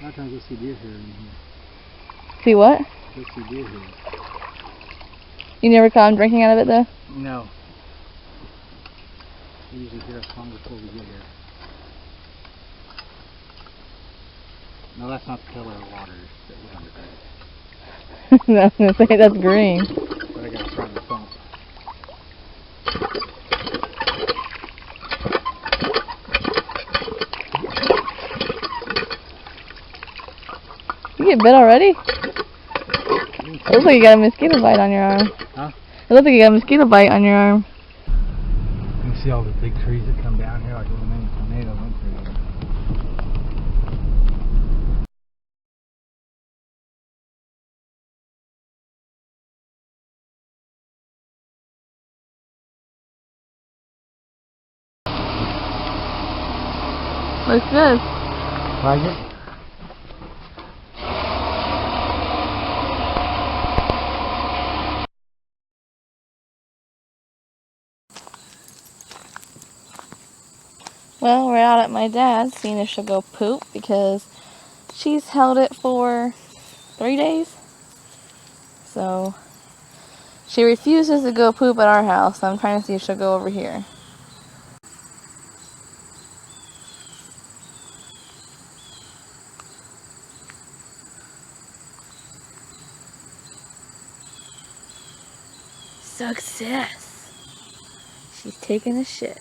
lot of times you'll see deer here in here. See what? You'll see deer here. You never caught them drinking out of it though? No. They usually hear us long before we get here. No, that's not the color of water that we're under. No, I was going to say that's green. But I gotta try the pump. You get bit already? It looks like you got a mosquito bite on your arm. Huh? It looks like you got a mosquito bite on your arm. You can see all the big trees that come down here like a little mini tornado went through here. Looks good. Like it? Well, we're out at my dad's seeing if she'll go poop because she's held it for 3 days. So she refuses to go poop at our house. So I'm trying to see if she'll go over here. Success. She's taking a shit.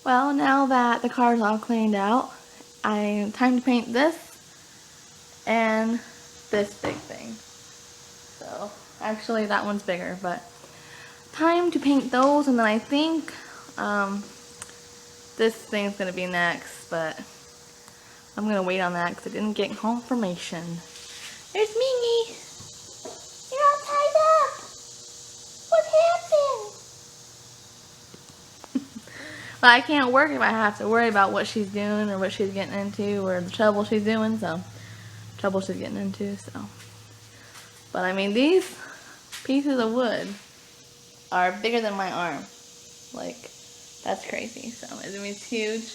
Well, now that the car's all cleaned out, time to paint this and this big thing. So, actually that one's bigger, but time to paint those, and then I think this thing's gonna be next, but I'm gonna wait on that because I didn't get confirmation. There's Mingy! You're all tied up! What happened? But I can't work if I have to worry about what she's doing or what she's getting into or the trouble she's doing, so trouble she's getting into, so. But I mean, these pieces of wood are bigger than my arm. Like, that's crazy. So it's huge.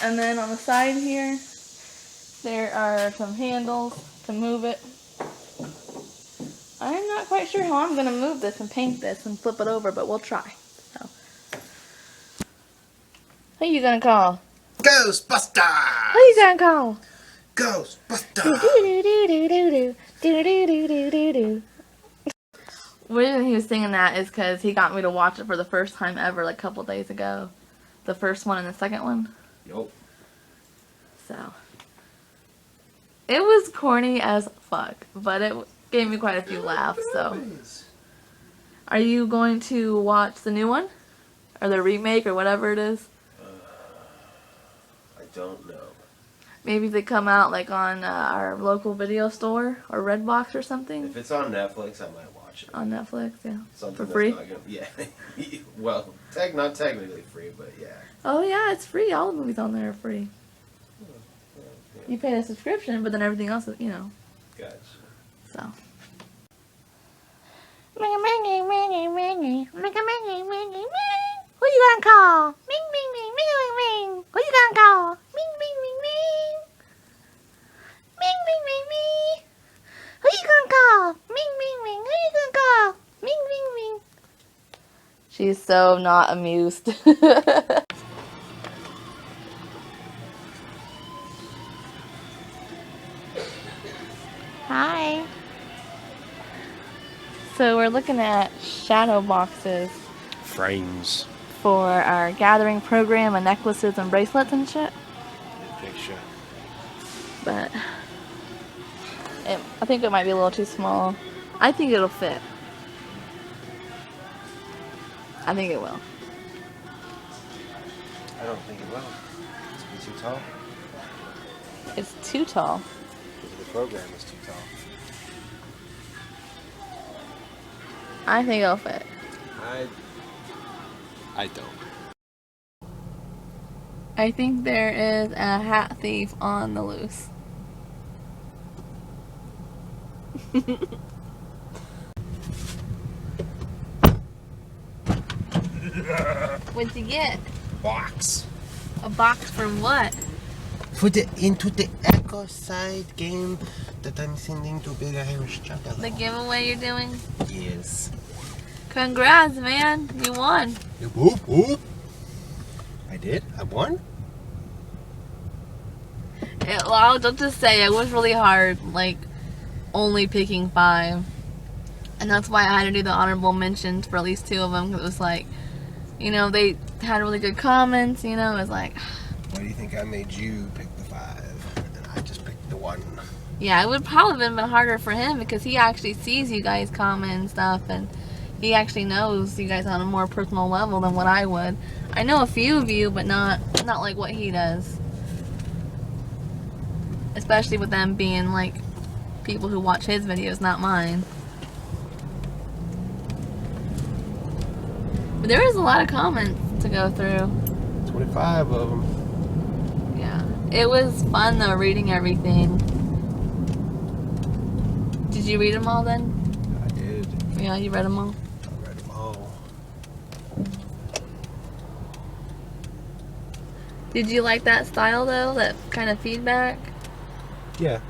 And then on the side here, there are some handles to move it. I'm not quite sure how I'm gonna move this and paint this and flip it over, but we'll try. So, who you gonna call? Ghostbusters! Who you gonna call? Ghostbusters! The reason he was singing that is because he got me to watch it for the first time ever, like a couple days ago. The first one and the second one. Yup. So, it was corny as fuck, but it gave me quite a few laughs, so. Are you going to watch the new one? Or the remake, or whatever it is? I don't know. Maybe if they come out, like, on our local video store, or Redbox or something? If it's on Netflix, I might watch it. On Netflix, yeah. Something For free? That's not gonna, yeah. Well, not technically free, but yeah. Oh yeah, it's free. All the movies on there are free. You pay a subscription, but then everything else is, you know. Gotcha. So. Who you gonna call? Ming, ming, ming, ming, ming, ming. Who you gonna call? Ming, ming, ming, ming. Ming, ming, ming, ming. Who you gonna call? Ming, ming, ming. Who you gonna call? Ming, ming, ming. She's so not amused. Hi. So we're looking at shadow boxes. Frames. For our gathering program and necklaces and bracelets and shit. Picture. But I think it might be a little too small. I think it'll fit. I think it will. I don't think it will. It's too tall. It's too tall. Because the program is too tall. I think it'll fit. I don't. I think there is a hat thief on the loose. What'd you get? Box. A box from what? Put it into the Echo Side game that I'm sending to Big Irish Chocolate. The giveaway you're doing? Yes. Congrats, man. You won. Whoop, whoop. I did? I won? I'll just say it was really hard, like only picking 5. And that's why I had to do the honorable mentions for at least 2 of them, because it was like, you know, they had really good comments, you know, it was like... Why do you think I made you pick the 5 and I just picked the 1? Yeah, it would probably have been harder for him because he actually sees you guys comment and stuff, and he actually knows you guys on a more personal level than what I would. I know a few of you, but not like what he does. Especially with them being like people who watch his videos, not mine. But there was a lot of comments to go through. 25 of them. Yeah. It was fun though, reading everything. Did you read them all then? I did. Yeah, you read them all? I read them all. Did you like that style though? That kind of feedback? Yeah.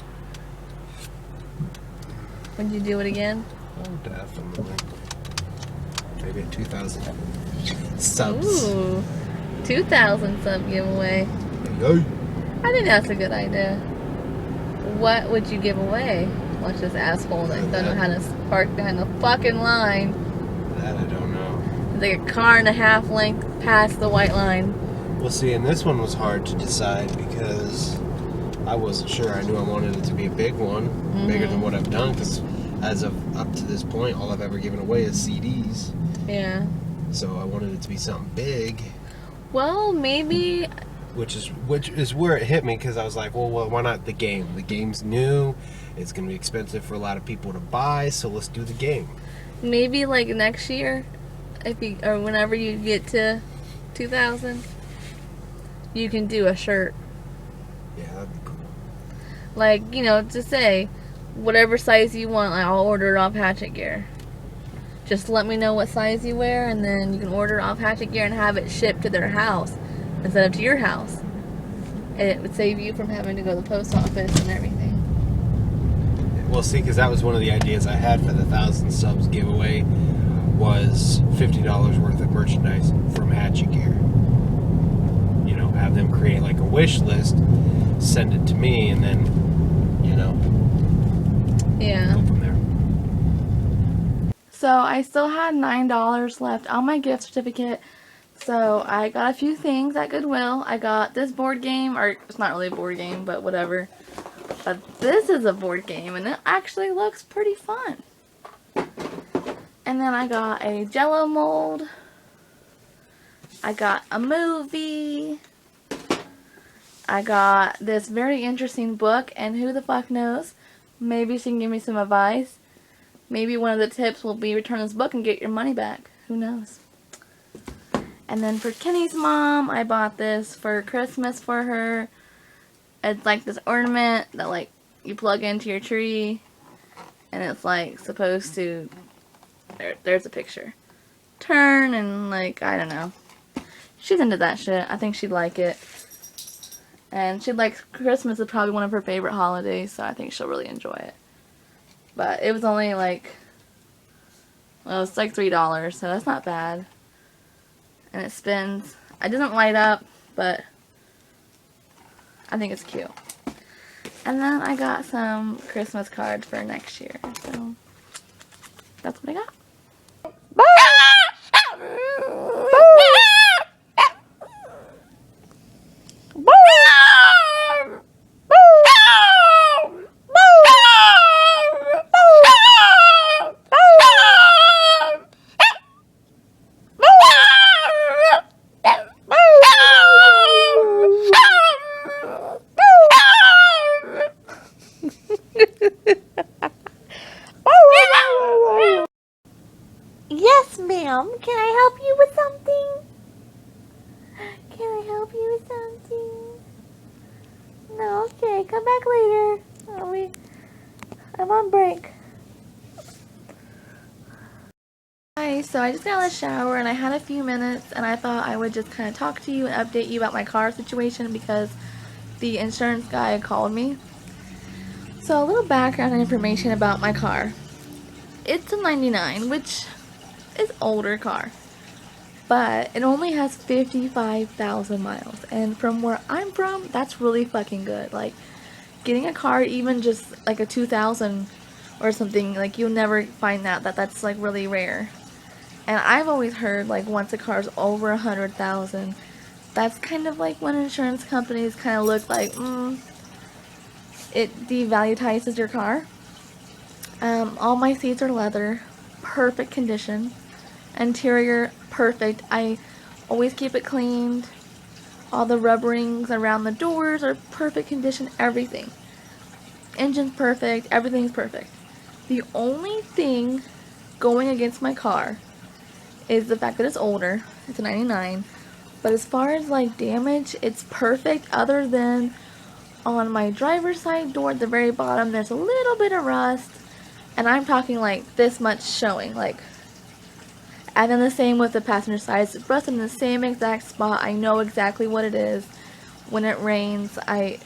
Would you do it again? Oh, definitely. Maybe at 2,000 subs. Ooh, 2,000 sub giveaway. There you go. I think that's a good idea. What would you give away? Watch this asshole that don't know how to park behind the fucking line. That I don't know. It's like a car and a half length past the white line. Well, see, and this one was hard to decide because I wasn't sure. I knew I wanted it to be a big one, bigger than what I've done, because as of up to this point, all I've ever given away is CDs. Yeah. So I wanted it to be something big. Well, maybe. Which is where it hit me, because I was like, well, why not the game? The game's new. It's going to be expensive for a lot of people to buy, so let's do the game. Maybe like next year, or whenever you get to 2,000, you can do a shirt. Yeah, that'd be cool. Like, you know, to say whatever size you want, like, I'll order it off Hatchet Gear. Just let me know what size you wear, and then you can order it off Hatchet Gear and have it shipped to their house instead of to your house. And it would save you from having to go to the post office and everything. Well, see, because that was one of the ideas I had for the 1,000 subs giveaway, was $50 worth of merchandise from Hatchet Gear. You know, have them create like a wish list, send it to me, and then, you know, Yeah. go from there. So I still had $9 left on my gift certificate. So I got a few things at Goodwill. I got this board game, or it's not really a board game, but whatever. But this is a board game, and it actually looks pretty fun. And then I got a Jello mold. I got a movie. I got this very interesting book, and who the fuck knows? Maybe she can give me some advice. Maybe one of the tips will be return this book and get your money back. Who knows? And then for Kenny's mom, I bought this for Christmas for her. It's like this ornament that like you plug into your tree, and it's like supposed to, there's a picture, turn, and like, I don't know. She's into that shit. I think she'd like it. And she likes Christmas is probably one of her favorite holidays, so I think she'll really enjoy it. But it was only like, well, it's like $3, so that's not bad. And it spins. It doesn't light up, but I think it's cute. And then I got some Christmas cards for next year, so that's what I got. Yes, ma'am. Can I help you with back later. I'm on break. Hi, so I just got out of the shower and I had a few minutes and I thought I would just kind of talk to you and update you about my car situation because the insurance guy called me. So a little background information about my car. It's a 99, which is older car, but it only has 55,000 miles, and from where I'm from, that's really fucking good. Like, getting a car, even just like a 2000 or something, like you'll never find that's like really rare. And I've always heard like once a car's over 100,000, that's kind of like when insurance companies kind of look like, it devaluatizes your car. All my seats are leather, perfect condition. Interior, perfect. I always keep it cleaned. All the rubberings around the doors are perfect condition, everything. Engine's perfect, everything's perfect. The only thing going against my car is the fact that it's older. It's a 99. But as far as like damage, it's perfect, other than on my driver's side door at the very bottom, there's a little bit of rust. And I'm talking like this much showing, like. And then the same with the passenger side. It's rust in the same exact spot. I know exactly what it is. When it rains, I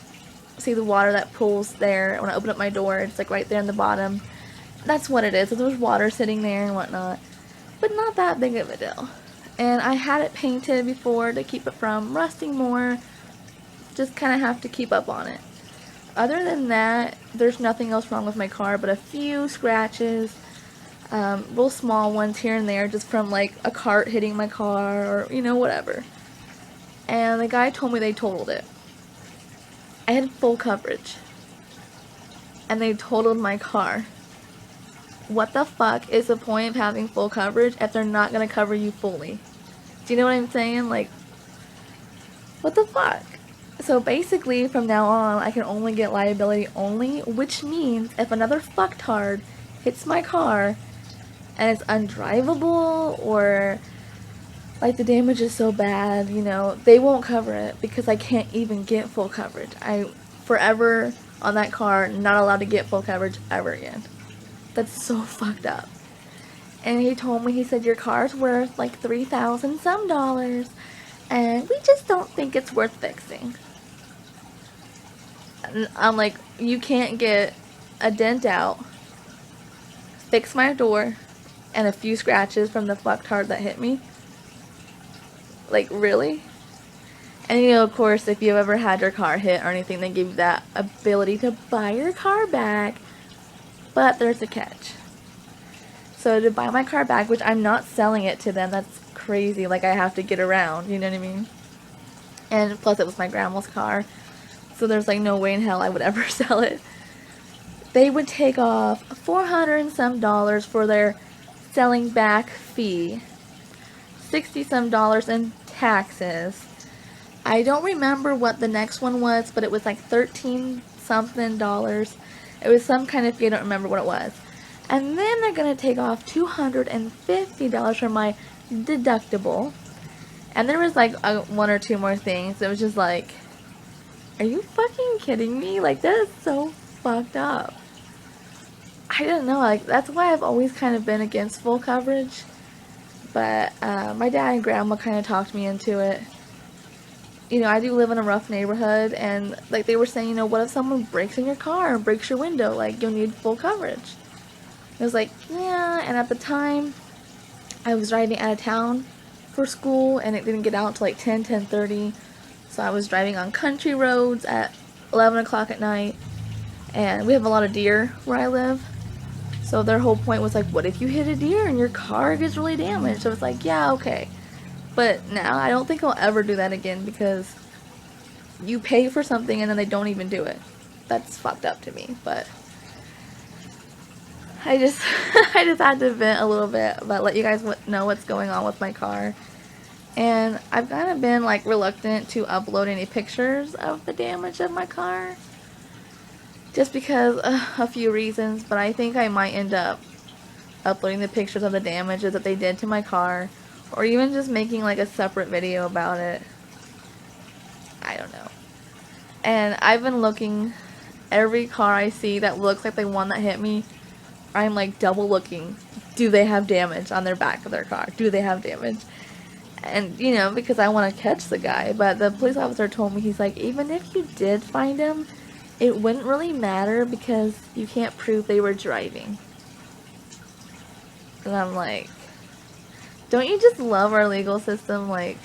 see the water that pools there. When I open up my door, it's like right there in the bottom. That's what it is. So there's water sitting there and whatnot. But not that big of a deal. And I had it painted before to keep it from rusting more. Just kind of have to keep up on it. Other than that, there's nothing else wrong with my car but a few scratches. Real small ones here and there just from like a cart hitting my car or, you know, whatever. And the guy told me they totaled it. I had full coverage. And they totaled my car. What the fuck is the point of having full coverage if they're not going to cover you fully? Do you know what I'm saying? Like, what the fuck? So basically, from now on, I can only get liability only, which means if another fucktard hits my car and it's undrivable or like the damage is so bad, you know, they won't cover it because I can't even get full coverage. I forever on that car not allowed to get full coverage ever again. That's so fucked up. And he told me, he said, your car's worth like $3,000 some dollars and we just don't think it's worth fixing. And I'm like, you can't get a dent out, fix my door, and a few scratches from the fucktard that hit me? Like, really? And you know, of course, if you've ever had your car hit or anything, they give you that ability to buy your car back. But there's a catch. So to buy my car back, which I'm not selling it to them, that's crazy. Like, I have to get around, you know what I mean? And plus it was my grandma's car. So there's like no way in hell I would ever sell it. They would take off $400 and some dollars for their selling back fee. $60 some dollars in taxes. I don't remember what the next one was, but it was like 13 something dollars. It was some kind of fee, I don't remember what it was. And then they're going to take off $250 from my deductible. And there was like one or two more things. It was just like, are you fucking kidding me? Like, that is so fucked up. I don't know, like, that's why I've always kind of been against full coverage. But my dad and grandma kind of talked me into it. You know, I do live in a rough neighborhood, and like they were saying, you know, what if someone breaks in your car and breaks your window? Like, you'll need full coverage. I was like, yeah, and at the time, I was driving out of town for school, and it didn't get out until like 10:30. So I was driving on country roads at 11 o'clock at night, and we have a lot of deer where I live. So their whole point was like, what if you hit a deer and your car gets really damaged? So it's like, yeah, okay. But now I don't think I'll ever do that again because you pay for something and then they don't even do it. That's fucked up to me. But I just had to vent a little bit, but let you guys know what's going on with my car. And I've kind of been like reluctant to upload any pictures of the damage of my car. Just because a few reasons, but I think I might end up uploading the pictures of the damages that they did to my car, or even just making like a separate video about it. I don't know. And I've been looking every car I see that looks like the one that hit me, I'm like double looking. Do they have damage on their back of their car? Do they have damage? And, you know, because I want to catch the guy. But the police officer told me, he's like, even if you did find him, it wouldn't really matter because you can't prove they were driving. And I'm like, don't you just love our legal system? Like,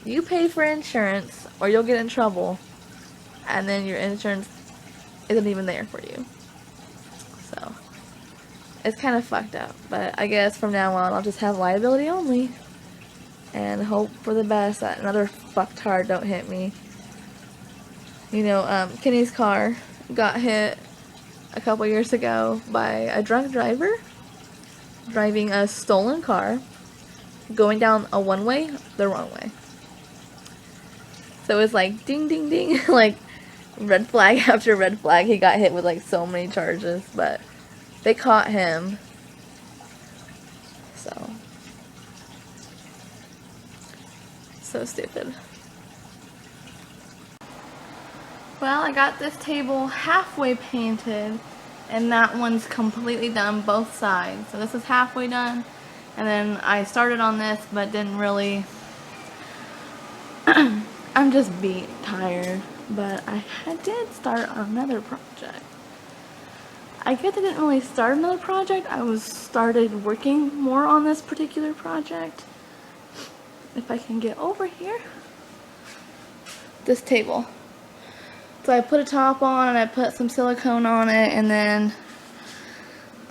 you pay for insurance or you'll get in trouble, and then your insurance isn't even there for you. So, it's kind of fucked up. But I guess from now on, I'll just have liability only. And hope for the best that another fucktard don't hit me. You know, Kenny's car got hit a couple years ago by a drunk driver driving a stolen car, going down a one-way the wrong way. So it was like ding ding ding, like red flag after red flag. He got hit with like so many charges, but they caught him. So stupid. Well, I got this table halfway painted, and that one's completely done both sides. So this is halfway done, and then I started on this but didn't really I'm just beat, tired, but I did start another project. I guess I didn't really start another project. I started working more on this particular project. If I can get over here. This table. So I put a top on and I put some silicone on it, and then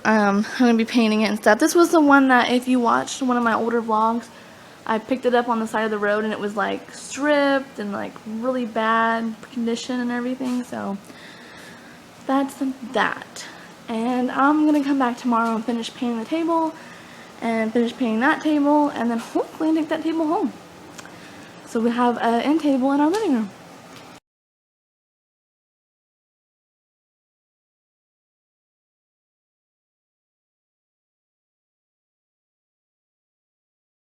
I'm going to be painting it and stuff. This was the one that if you watched one of my older vlogs, I picked it up on the side of the road and it was like stripped and like really bad condition and everything. So that's that. And I'm going to come back tomorrow and finish painting the table and finish painting that table, and then hopefully take that table home. So we have an end table in our living room.